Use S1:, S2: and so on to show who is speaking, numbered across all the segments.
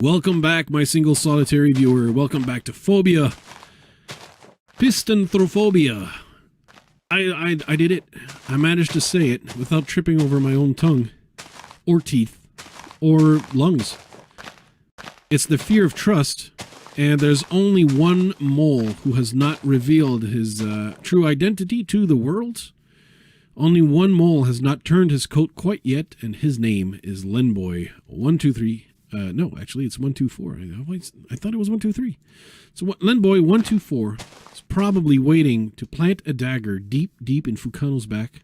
S1: Welcome back, my single solitary viewer. Welcome back to Phobia. Pistanthrophobia. I did it. I managed to say it without tripping over my own tongue. Or teeth. Or lungs. It's the fear of trust, and there's only one mole who has not revealed his true identity to the world. Only one mole has not turned his coat quite yet, and his name is Lenboy123. No, actually, it's 124. I thought it was 123. So Lenboy124 is probably waiting to plant a dagger deep, deep in Fukano's back.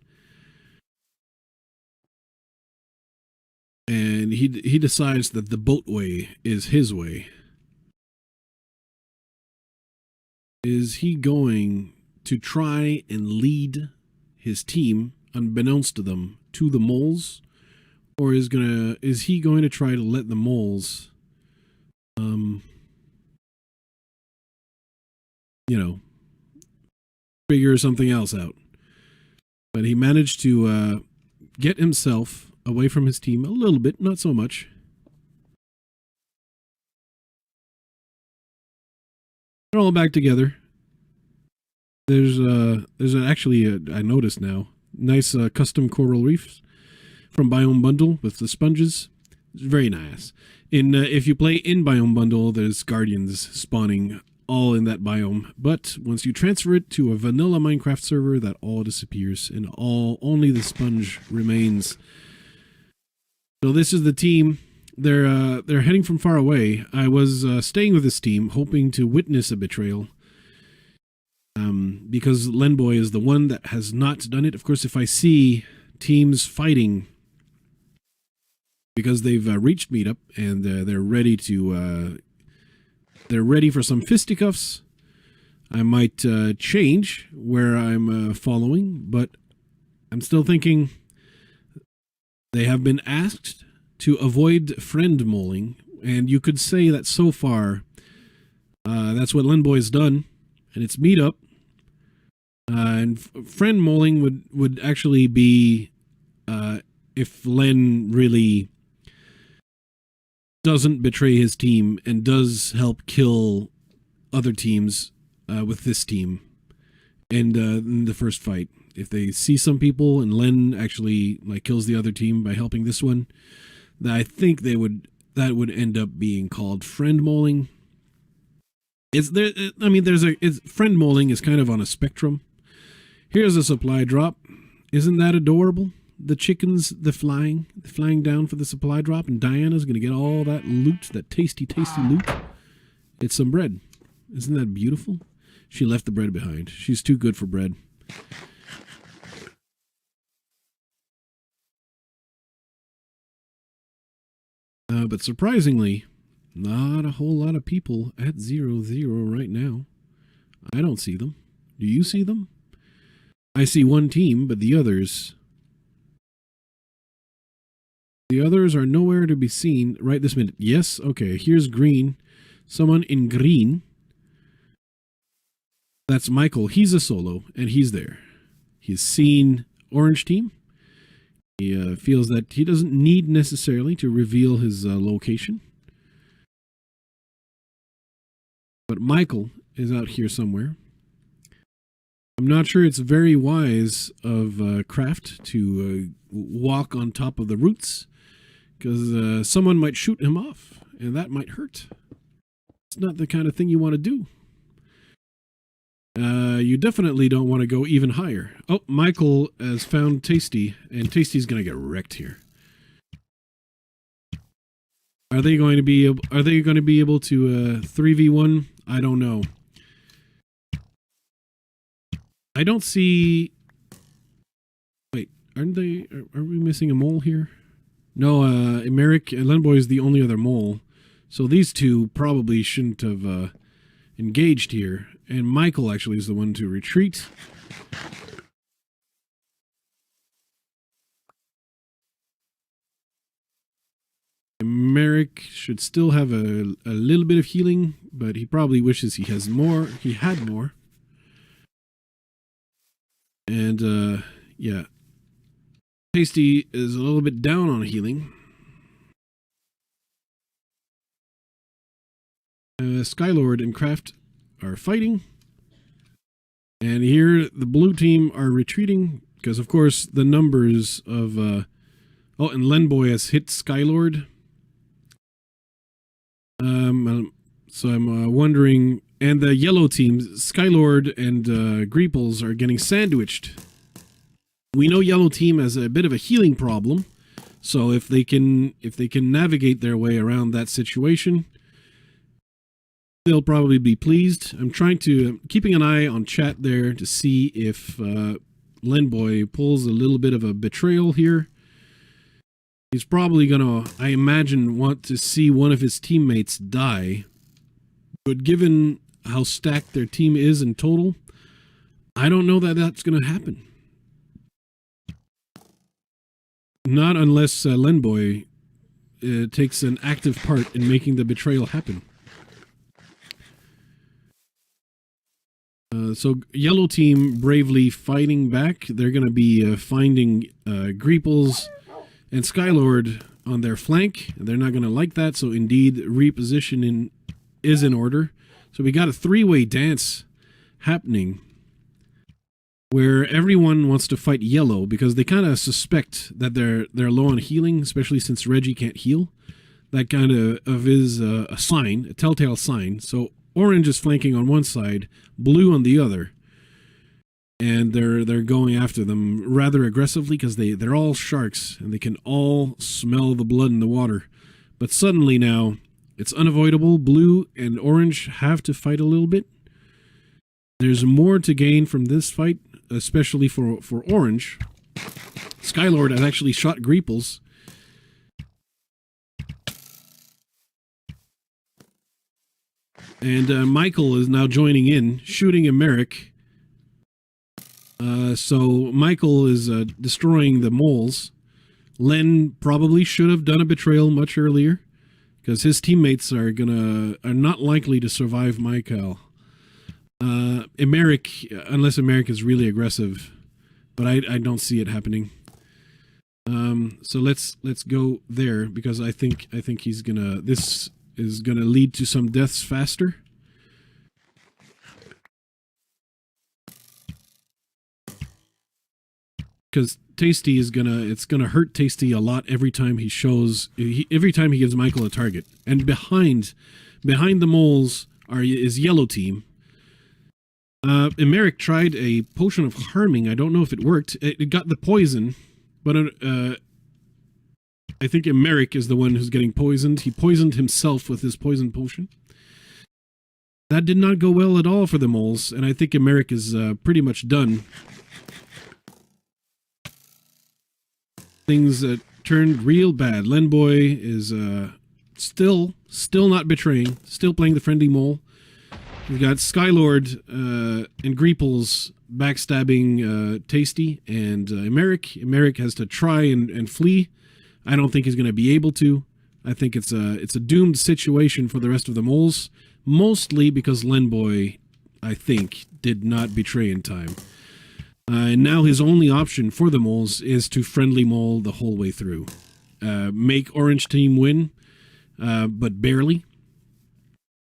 S1: And he decides that the boat way is his way. Is he going to try and lead his team, unbeknownst to them, to the moles? Or is he going to try to let the moles, figure something else out? But he managed to get himself away from his team a little bit, not so much. They're all back together. There's actually I noticed now, nice custom coral reefs from Biome Bundle with the sponges. It's very nice. If you play in Biome Bundle, there's guardians spawning all in that biome. But once you transfer it to a vanilla Minecraft server, that all disappears and only the sponge remains. So this is the team. They're heading from far away. I was staying with this team, hoping to witness a betrayal. Because Lenboy is the one that has not done it. Of course, if I see teams fighting because they've reached meetup and they're ready to they're ready for some fisticuffs, I might change where I'm following, but I'm still thinking they have been asked to avoid friend moling, and you could say that so far that's what Lenboy has done, and it's meetup. And friend moling would actually be if Len really doesn't betray his team and does help kill other teams with this team. And in the first fight, if they see some people and Len actually kills the other team by helping this one, I think that would end up being called friend moling. Friend moling is kind of on a spectrum. Here's a supply drop. Isn't that adorable? The chickens, the flying down for the supply drop, and Diana's going to get all that loot, that tasty, tasty loot. It's some bread. Isn't that beautiful? She left the bread behind. She's too good for bread. But surprisingly, not a whole lot of people at 0-0 right now. I don't see them. Do you see them? I see one team, but the others are nowhere to be seen right this minute. Yes, okay, here's green. Someone in green. That's Michael. He's a solo, and he's there. He's seen orange team. He feels that he doesn't need necessarily to reveal his location. But Michael is out here somewhere. I'm not sure it's very wise of Craft to walk on top of the roots, because someone might shoot him off, and that might hurt. It's not the kind of thing you want to do. You definitely don't want to go even higher. Oh, Michael has found Tasty, and Tasty's going to get wrecked here. Are they going to be able to 3v1? I don't know. I don't see... Wait, aren't they... Are we missing a mole here? No, Lenboy is the only other mole. So these two probably shouldn't have engaged here. And Michael actually is the one to retreat. Merrick should still have a little bit of healing, but he probably wishes he has more. He had more. And, yeah. Tasty is a little bit down on healing. Skylord and Craft are fighting. And here the blue team are retreating because, of course, the numbers of... and Lenboy has hit Skylord. So I'm wondering... And the yellow team, Skylord and Greeples, are getting sandwiched. We know yellow team has a bit of a healing problem. So if they can navigate their way around that situation... they'll probably be pleased. I'm keeping an eye on chat there to see if Lenboy pulls a little bit of a betrayal here. He's probably gonna, I imagine, want to see one of his teammates die. But given how stacked their team is in total, I don't know that that's gonna happen. Not unless Lenboy takes an active part in making the betrayal happen. So yellow team bravely fighting back. They're going to be finding Greeples and Skylord on their flank. They're not going to like that, so indeed repositioning is in order. So we got a three-way dance happening where everyone wants to fight yellow because they kind of suspect that they're low on healing, especially since Reggie can't heal. That kind of is a sign, a telltale sign. So orange is flanking on one side, blue on the other, and they're going after them rather aggressively because they're all sharks and they can all smell the blood in the water. But suddenly now it's unavoidable. Blue and orange have to fight a little bit. There's more to gain from this fight, especially for orange. Skylord has actually shot Greeples. And Michael is now joining in, shooting a Merrick. So Michael is destroying the moles. Len probably should have done a betrayal much earlier, because his teammates are not likely to survive Michael. Emeric, unless Emeric is really aggressive, but I don't see it happening. So let's go there because I think he's gonna. This is going to lead to some deaths faster. Because Tasty is it's gonna hurt Tasty a lot every time he gives Michael a target. And behind the moles is yellow team. Emeric tried a potion of harming. I don't know if it worked. It got the poison, but I think Emeric is the one who's getting poisoned. He poisoned himself with his poison potion. That did not go well at all for the moles, and I think Emeric is pretty much done. Things turned real bad. Lenboy is still not betraying, still playing the friendly mole. We've got Skylord and Greeples backstabbing Tasty and Emeric. Emeric has to try and flee. I don't think he's going to be able to. I think it's a doomed situation for the rest of the moles, mostly because Lenboy, I think, did not betray in time. And now his only option for the moles is to friendly mole the whole way through. Make orange team win, but barely.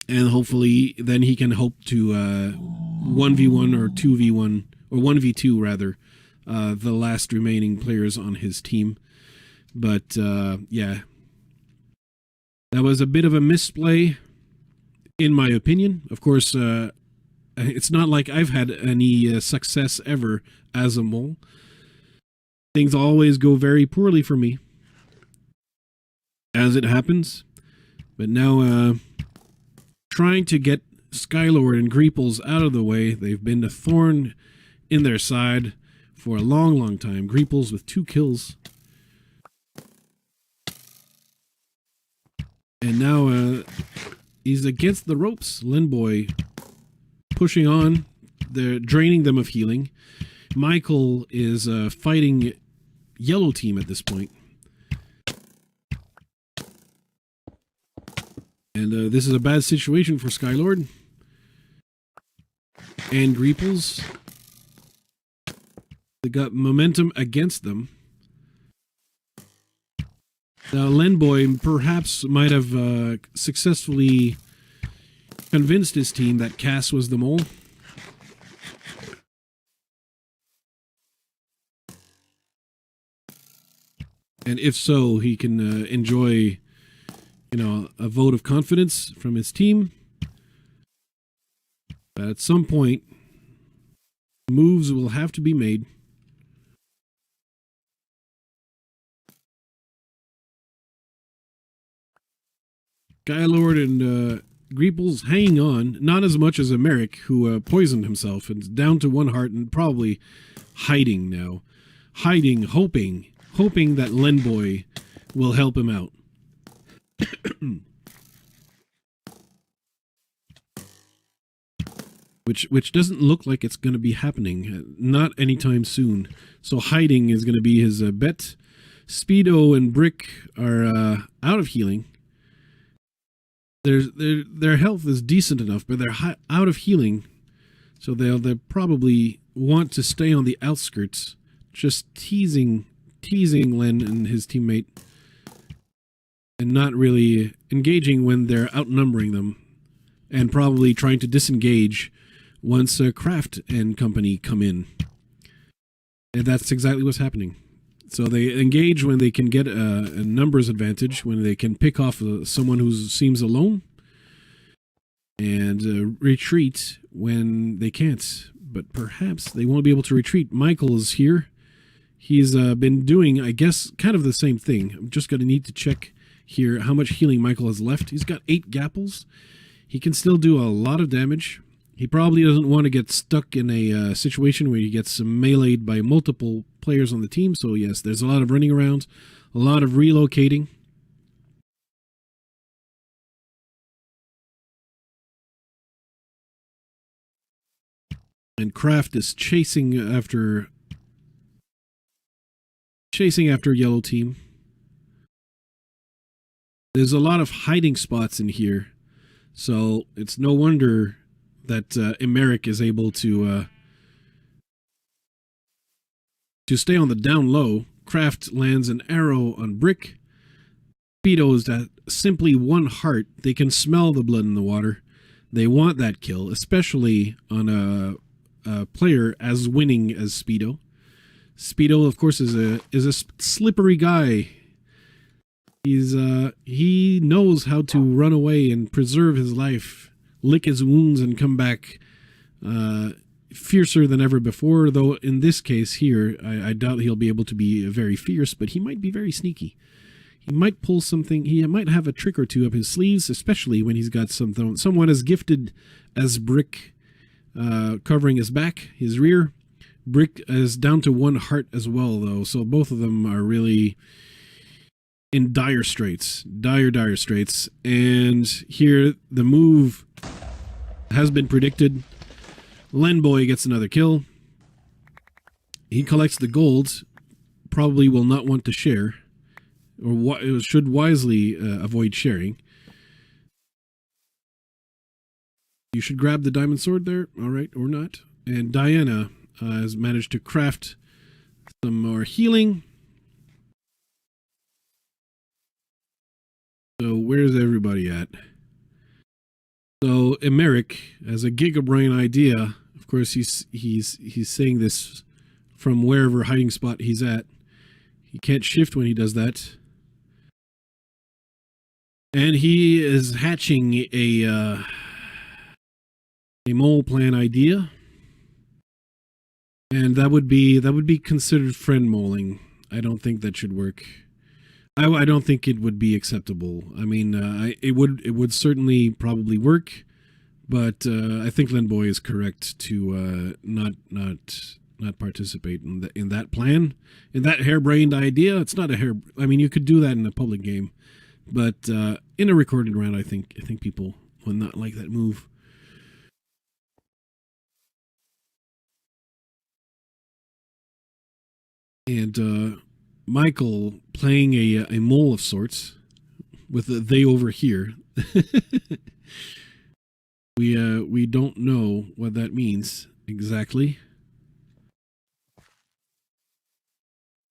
S1: And hopefully then he can hope to 1v1 or 2v1, or 1v2 rather, the last remaining players on his team. But, yeah, that was a bit of a misplay, in my opinion. Of course, it's not like I've had any success ever as a mole. Things always go very poorly for me, as it happens. But now, trying to get Skylord and Greeples out of the way. They've been a thorn in their side for a long, long time. Greeples with 2 kills. And now he's against the ropes. Lenboy pushing on. They're draining them of healing. Michael is fighting yellow team at this point. And this is a bad situation for Skylord. And Greeples. They got momentum against them. Now, Lenboy perhaps might have successfully convinced his team that Cazz was the mole. And if so, he can enjoy, you know, a vote of confidence from his team. But at some point, moves will have to be made. Skylord and Greeple's hanging on, not as much as Emeric, who poisoned himself and down to 1 heart and probably hiding now. Hiding, hoping that Lenboy will help him out. Which doesn't look like it's going to be happening. Not anytime soon. So hiding is going to be his bet. Speedo and Brick are out of healing. Their health is decent enough, but they're out of healing. So they'll probably want to stay on the outskirts, just teasing Len and his teammate, and not really engaging when they're outnumbering them, and probably trying to disengage once Kraft and company come in. And that's exactly what's happening. So they engage when they can get a numbers advantage, when they can pick off someone who seems alone, and retreat when they can't. But perhaps they won't be able to retreat. Michael is here. He's been doing, I guess, kind of the same thing. I'm just going to need to check here how much healing Michael has left. He's got 8 gapples. He can still do a lot of damage. He probably doesn't want to get stuck in a situation where he gets meleeed by multiple players on the team. So yes, there's a lot of running around, a lot of relocating. And Kraft is chasing after yellow team. There's a lot of hiding spots in here, so it's no wonder that Emeric is able to stay on the down low. Kraft lands an arrow on Brick. Speedo's at simply 1 heart. They can smell the blood in the water. They want that kill, especially on a player as winning as Speedo. Speedo, of course, is a slippery guy. He knows how to run away and preserve his life, lick his wounds, and come back fiercer than ever before. Though in this case here, I doubt he'll be able to be very fierce, but he might be very sneaky. He might pull something. He might have a trick or two up his sleeves, especially when he's got someone as gifted as Brick covering his back, his rear. Brick is down to 1 heart as well, though, so both of them are really in dire straits. Dire straits. And here, the move has been predicted. Lenboy gets another kill. He collects the gold. Probably will not want to share, or should wisely avoid sharing. You should grab the diamond sword there, all right, or not. And Diana has managed to craft some more healing. So where's everybody at? So Emeric has a gigabrain idea. Of course, he's saying this from wherever hiding spot he's at. He can't shift when he does that. And he is hatching a mole plan idea. And that would be considered friend moling. I don't think that should work. I don't think it would be acceptable. I mean, it would certainly probably work, but I think Lenboy is correct to not participate in that plan, in that harebrained idea. It's not a hair. I mean, you could do that in a public game, but in a recorded round, I think people would not like that move. And Michael playing a mole of sorts with the they over here. We don't know what that means exactly.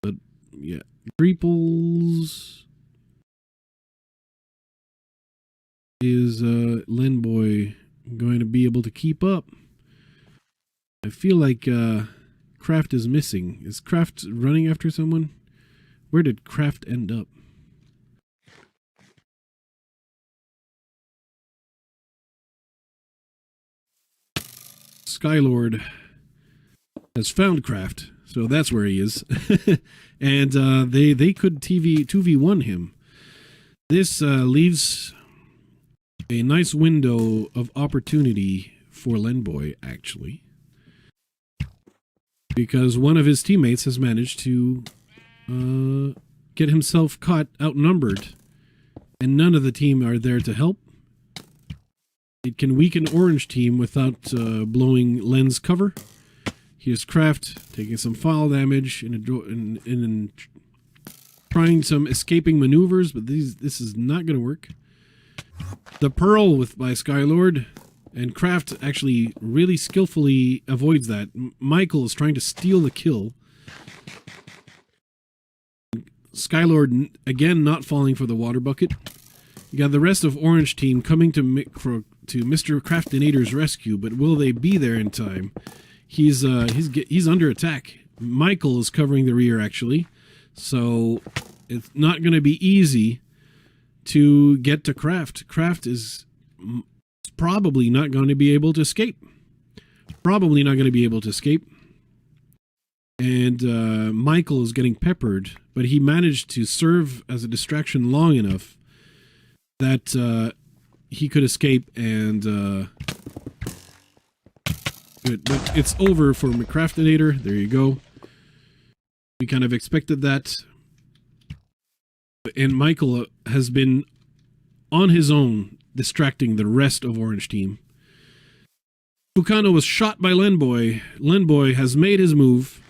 S1: But yeah, Greeples is Lenboy going to be able to keep up. I feel like Craft is missing. Is Craft running after someone? Where did Craft end up? Skylord has found Craft, so that's where he is. And they could 2v1 him. This leaves a nice window of opportunity for Lenboy, actually. Because one of his teammates has managed to get himself caught outnumbered. And none of the team are there to help. It can weaken Orange team without blowing Len's cover. Here's Craft taking some fall damage and trying some escaping maneuvers, but this is not going to work. The Pearl by Skylord, and Craft actually really skillfully avoids that. Michael is trying to steal the kill. Skylord, again, not falling for the water bucket. You got the rest of Orange team coming to Mr. Craftinator's rescue, but will they be there in time? He's under attack. Michael is covering the rear, actually, so it's not going to be easy to get to Craft. Craft is probably not going to be able to escape. And Michael is getting peppered, but he managed to serve as a distraction long enough that he could escape, and good. But it's over for McCraftinator. There you go. We kind of expected that. And Michael has been on his own, distracting the rest of Orange team. Fukano was shot by Lenboy. Lenboy has made his move.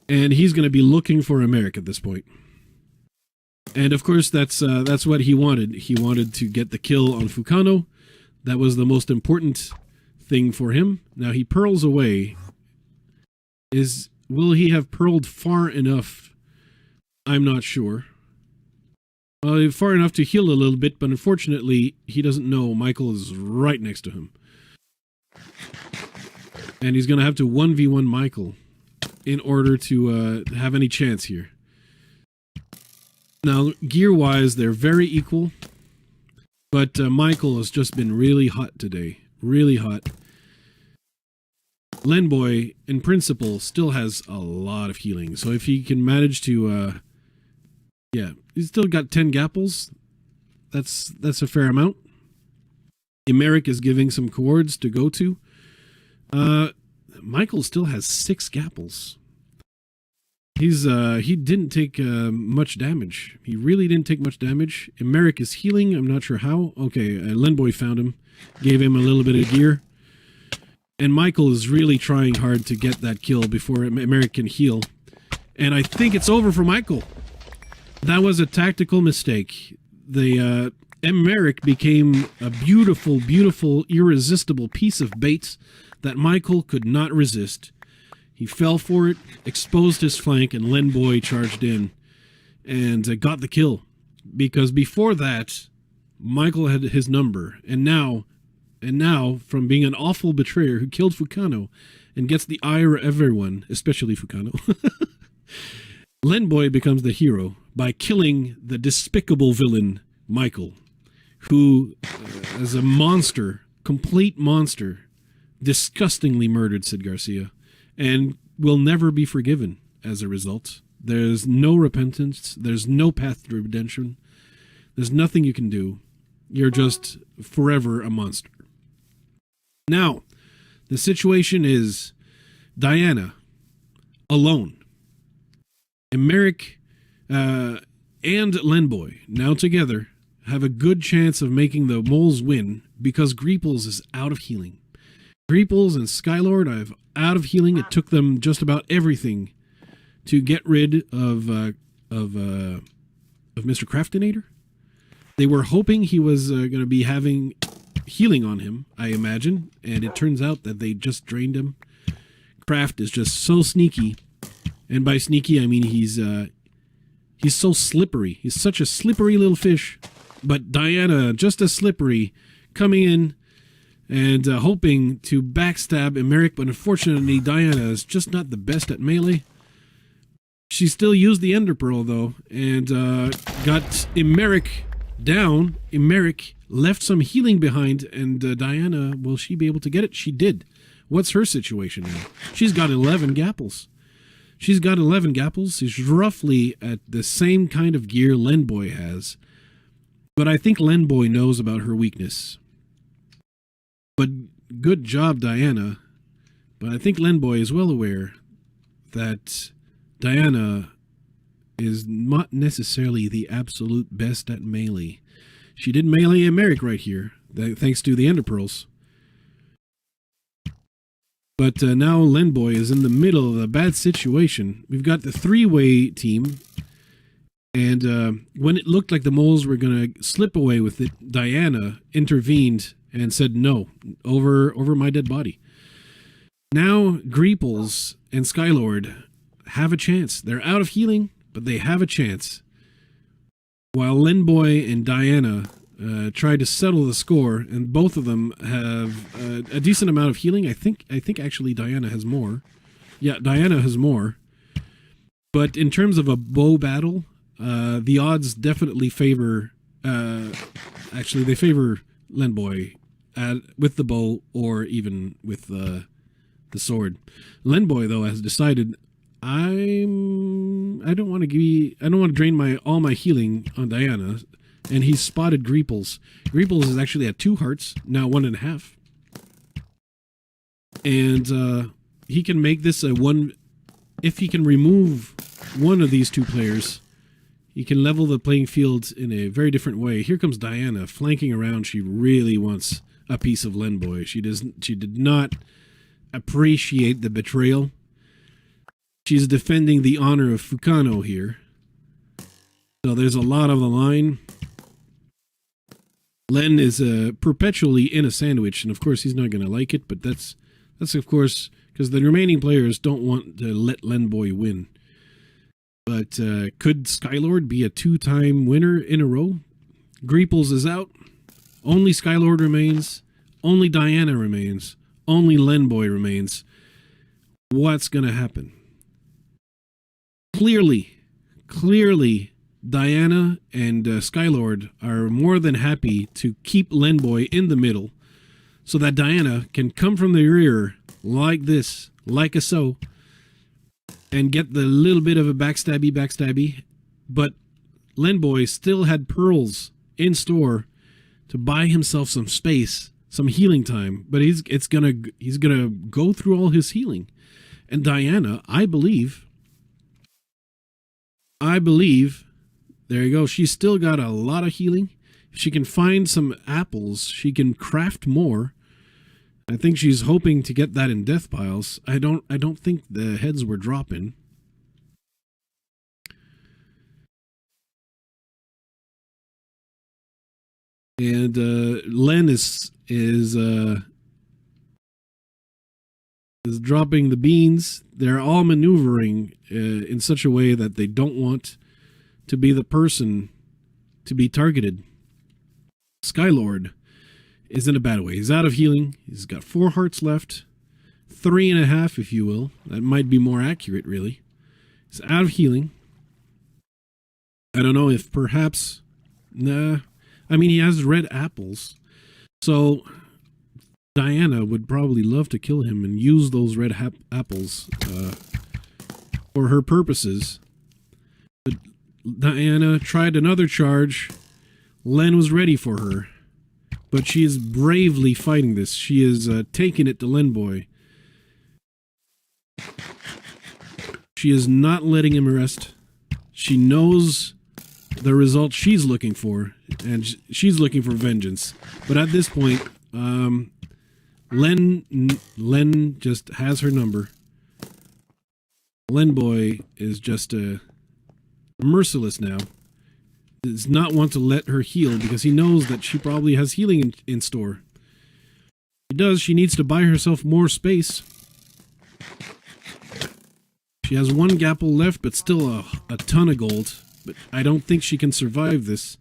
S1: And he's going to be looking for America at this point. And of course, that's what he wanted. He wanted to get the kill on Fukano. That was the most important thing for him. Now he pearls away. Will he have pearled far enough? I'm not sure. Far enough to heal a little bit, but unfortunately, he doesn't know Michael is right next to him. And he's going to have to 1v1 Michael in order to have any chance here. Now, gear-wise, they're very equal. But Michael has just been really hot today. Really hot. Lenboy, in principle, still has a lot of healing. So if he can manage to... yeah, he's still got 10 gapples. That's a fair amount. Emeric is giving some chords to go to. Michael still has 6 gapples. He didn't take much damage. He really didn't take much damage. Emeric is healing. I'm not sure how. Okay, Lenboy found him. Gave him a little bit of gear. And Michael is really trying hard to get that kill before Emeric can heal. And I think it's over for Michael. That was a tactical mistake. The Emeric became a beautiful, beautiful, irresistible piece of bait that Michael could not resist. He fell for it, exposed his flank, and Lenboy charged in and got the kill. Because before that, Michael had his number. And now, from being an awful betrayer who killed Fukano and gets the ire of everyone, especially Fukano, Lenboy becomes the hero by killing the despicable villain, Michael, who, as a monster, complete monster, disgustingly murdered SidGarcia. And will never be forgiven as a result. There's no repentance. There's no path to redemption. There's nothing you can do. You're just forever a monster. Now, the situation is Diana, alone. Emeric and Lenboy, now together, have a good chance of making the moles win because Greeples is out of healing. Greeples and Skylord are out of healing. It took them just about everything to get rid of Mr. Craftinator. They were hoping he was going to be having healing on him, I imagine, and it turns out that they just drained him. Craft is just so sneaky, and by sneaky I mean he's so slippery. He's such a slippery little fish But Diana, just as slippery, coming in and hoping to backstab Emeric, but unfortunately Diana is just not the best at melee. She still used the Ender Pearl though, and got Emeric down. Emeric left some healing behind, and Diana, will she be able to get it? She did. What's her situation now? She's got 11 gapples. She's got 11 gapples. She's roughly at the same kind of gear Lenboy has. But I think Lenboy knows about her weakness. But good job, Diana. But I think Lenboy is well aware that Diana is not necessarily the absolute best at melee. She did melee Emeric right here, thanks to the Ender Pearls. But now Lenboy is in the middle of a bad situation. We've got the three-way team. And when it looked like the moles were going to slip away with it, Diana intervened and said, no, over my dead body. Now Greeples and Skylord have a chance. They're out of healing, but they have a chance. While Lenboy and Diana try to settle the score, and both of them have a decent amount of healing. I think actually Diana has more. Yeah, Diana has more. But in terms of a bow battle, the odds definitely favor. Actually, they favor Lenboy with the bow or even with the sword. Lenboy though has decided I don't want to drain all my healing on Diana, and he's spotted Greeples. Greeples is actually at 2 hearts now, 1.5, and he can make this a 1. If he can remove one of these two players, he can level the playing field in a very different way. Here comes Diana flanking around. She really wants a piece of Lenboy. She did not appreciate the betrayal. She's defending the honor of Fukano here. So there's a lot of the line. Len is perpetually in a sandwich, and of course he's not going to like it, but that's of course because the remaining players don't want to let Lenboy win. But could Skylord be a 2-time winner in a row? Greeples is out. Only Skylord remains. Only Diana remains. Only Lenboy remains. What's going to happen? Clearly, Diana and Skylord are more than happy to keep Lenboy in the middle so that Diana can come from the rear like this, like a so, and get the little bit of a backstabby, but Lenboy still had pearls in store to buy himself some space, some healing time, but he's gonna go through all his healing. And Diana, I believe, there you go, she's still got a lot of healing. If she can find some apples, she can craft more. I think she's hoping to get that in death piles. I don't think the heads were dropping. And Len is dropping the beans. They're all maneuvering in such a way that they don't want to be the person to be targeted. Skylord is in a bad way. He's out of healing. He's got 4 hearts left. 3.5, if you will. That might be more accurate, really. He's out of healing. I don't know if perhaps... Nah. I mean, he has red apples. So Diana would probably love to kill him and use those red apples for her purposes. But Diana tried another charge. Len was ready for her. But she is bravely fighting this. She is taking it to Lenboy. She is not letting him rest. She knows the result she's looking for, and she's looking for vengeance. But at this point, Len just has her number. Lenboy is just merciless now. Does not want to let her heal because he knows that she probably has healing in store. She does. She needs to buy herself more space. She has 1 gapple left, but still a ton of gold. But I don't think she can survive this.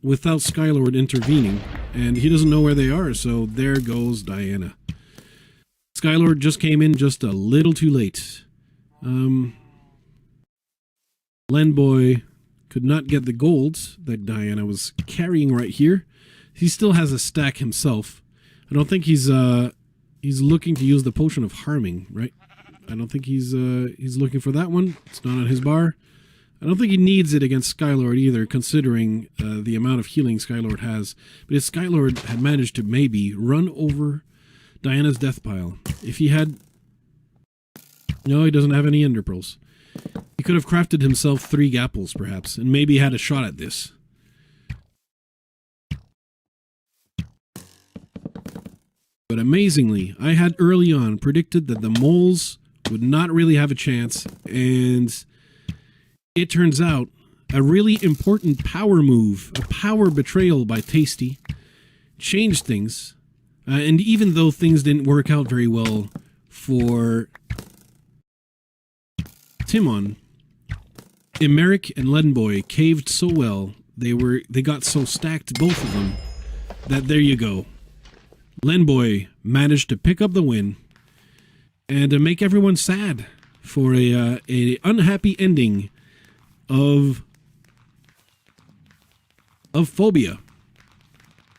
S1: without Skylord intervening, and he doesn't know where they are, so there goes Diana. Skylord just came in just a little too late. Lenboy could not get the gold that Diana was carrying right here. He still has a stack himself. I don't think he's looking to use the potion of harming, right? I don't think he's looking for that one. It's not on his bar. I don't think he needs it against Skylord either, considering the amount of healing Skylord has. But if Skylord had managed to maybe run over Diana's death pile, if he had... No, he doesn't have any ender pearls. He could have crafted himself 3 gapples, perhaps, and maybe had a shot at this. But amazingly, I had early on predicted that the moles would not really have a chance, and it turns out a really important power move, a power betrayal by Tasty, changed things. And even though things didn't work out very well for Timon, Emeric and Lenboy caved so well, they got so stacked, both of them, that there you go. Lenboy managed to pick up the win and to make everyone sad for a unhappy ending of Phobia.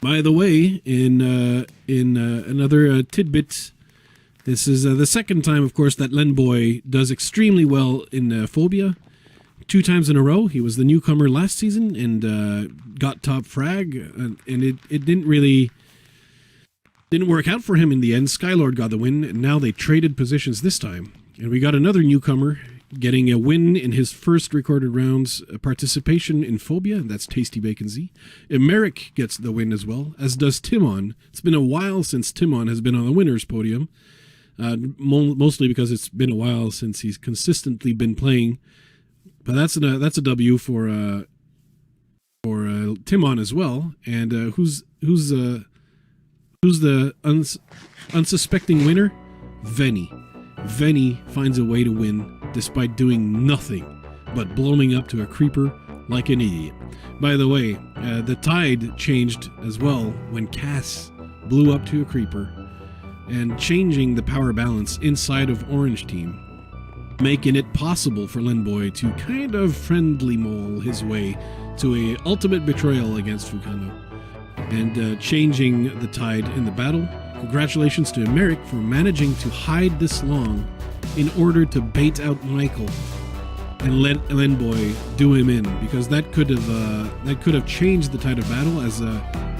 S1: By the way, in another tidbit, this is the second time, of course, that Lenboy does extremely well in Phobia. 2 times in a row. He was the newcomer last season and got top frag, and it didn't work out for him in the end. Skylord got the win, and now they traded positions this time. And we got another newcomer getting a win in his first recorded rounds participation in Phobia. That's Tasty Bacon Z. Emeric gets the win as well, as does Timon. It's been a while since Timon has been on the winner's podium. Mostly because it's been a while since he's consistently been playing. But that's a W for Timon as well. And who's the unsuspecting winner? Venny. Venny finds a way to win despite doing nothing but blowing up to a creeper like an idiot. By the way, the tide changed as well when Cazz blew up to a creeper, and changing the power balance inside of Orange Team, making it possible for Lenboy to kind of friendly mole his way to a ultimate betrayal against Fukano, and changing the tide in the battle. Congratulations to Emeric for managing to hide this long in order to bait out Michael and let Lenboy do him in, because that could have changed the tide of battle. As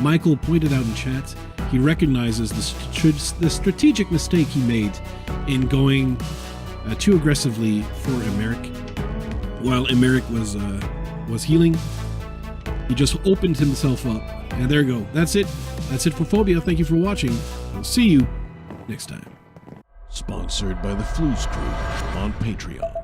S1: Michael pointed out in chat, he recognizes the strategic mistake he made in going too aggressively for Emeric. While Emeric was healing, he just opened himself up, and there you go. That's it. That's it for Phobia. Thank you for watching. We'll see you next time. Sponsored by the Flouz Crew on Patreon.